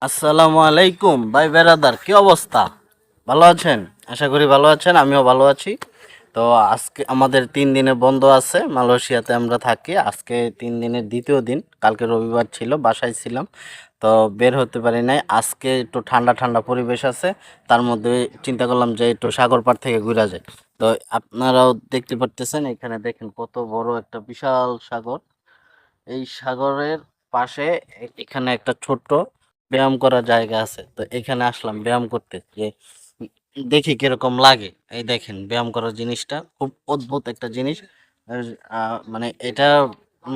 আসসালামু আলাইকুম ভাই বেরাদার, কি অবস্থা? ভালো আছেন? আশা করি ভালো আছেন, আমিও ভালো আছি। তো আজকে আমাদের 3 দিনের বন্ধ আছে, মালয়েশিয়াতে আমরা থাকি। আজকে 3 দিনের দ্বিতীয় দিন, কালকে রবিবার ছিল, বাসায় ছিলাম। তো বের হতে পারি নাই। আজকে একটু ঠান্ডা ঠান্ডা পরিবেশ আছে, তার মধ্যে চিন্তা করলাম যে একটু সাগর পাড় থেকে ঘুরা যায়। তো আপনারাও দেখতে পারতেছেন, এখানে দেখেন কত বড় একটা বিশাল সাগর। এই সাগরের পাশে এখানে একটা ছোট্ট ব্যায়াম করার জায়গা আছে। তো এখানে আসলাম ব্যায়াম করতে, যে দেখি কিরকম লাগে। এই দেখেন ব্যায়াম করার জিনিসটা খুব অদ্ভুত একটা জিনিস। আর, মানে এটার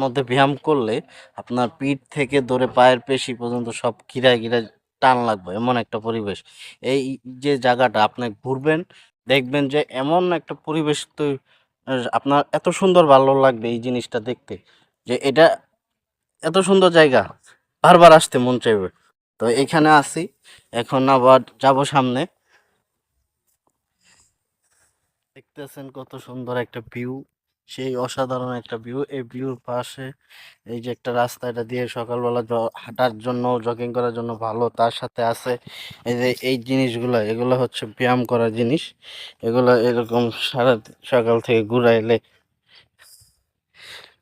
মধ্যে ব্যায়াম করলে আপনার পিঠ থেকে ধরে পায়ের পেশি পর্যন্ত সব গিরায় গিরায় টান লাগবে, এমন একটা পরিবেশ। এই যে জায়গাটা আপনি ঘুরবেন, দেখবেন যে এমন একটা পরিবেশ তো আপনার এত সুন্দর ভালো লাগবে এই জিনিসটা দেখতে, যে এটা এত সুন্দর জায়গা, বারবার আসতে মন চাইবে। তো এখানে আছি, এখন আবার যাব সামনে। দেখতেছেন কত সুন্দর একটা ভিউ, সেই অসাধারণ একটা ভিউ। এই ভিউর পাশে এই যে একটা রাস্তা, এটা দিয়ে সকালবেলা হাঁটার জন্য, জগিং করার জন্য ভালো। তার সাথে আছে এই যে এই জিনিসগুলো, এগুলো হচ্ছে ব্যায়াম করার জিনিস। এগুলো এরকম সারা সকাল থেকে ঘুরাইলে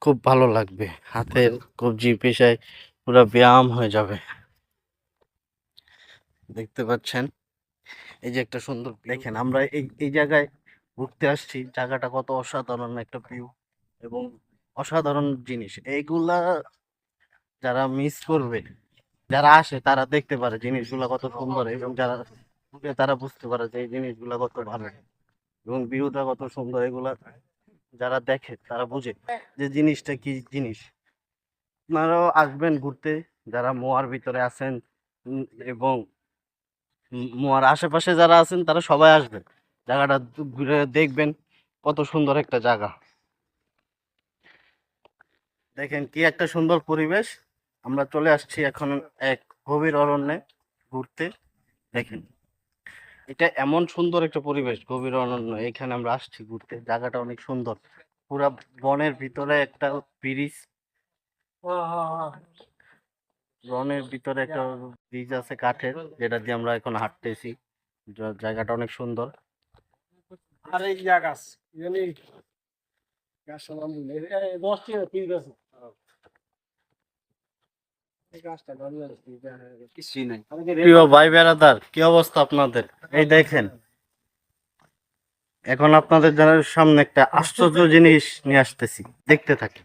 খুব ভালো লাগবে, হাতের কবজি পেশায় পুরো ব্যায়াম হয়ে যাবে। দেখতে পাচ্ছেন এই যে একটা সুন্দর, দেখেন আমরা এই এই জায়গায় ঘুরতে আসছি, জায়গাটা কত অসাধারণ একটা ভিউ এবং অসাধারণ জিনিস। এইগুলা যারা মিস করবে, যারা আসে তারা দেখতে পারে জিনিসগুলা কত সুন্দর, এবং যারা ঘুরে তারা বুঝতে পারে যে এই জিনিসগুলা কত ভালো এবং ভিউটা কত সুন্দর। এগুলা যারা দেখে তারা বুঝে যে জিনিসটা কি জিনিস। আপনারাও আসবেন ঘুরতে, যারা মোয়ার ভিতরে আছেন, উম, এবং মোয়ার আশেপাশে যারা আছেন তারা সবাই আসবেন, জায়গাটা ঘুরে দেখবেন, কত সুন্দর একটা জায়গা। দেখেন কি একটা সুন্দর পরিবেশ। আমরা চলে আসছি এখন এক গভীর অরণ্যে ঘুরতে। দেখেন এটা এমন সুন্দর একটা পরিবেশ, গভীর অরণ্য, এখানে আমরা আসছি ঘুরতে। জায়গাটা অনেক সুন্দর, পুরা বনের ভিতরে একটা ব্রিজ, বনের ভিতরে একটা ব্রিজ আছে কাঠের, যেটা দিয়ে আমরা এখন হাঁটতেছি। জায়গাটা অনেক সুন্দর। আর এই যা গাছ জানি গাছ দশটি পিস গাছ এই গাছটা কিছুই নাই। প্রিয় ভাই বেড়াদার, কি অবস্থা আপনাদের? এই দেখেন, এখন আপনাদের সামনে একটা আশ্চর্য জিনিস নিয়ে আসতেছি, দেখতে থাকি।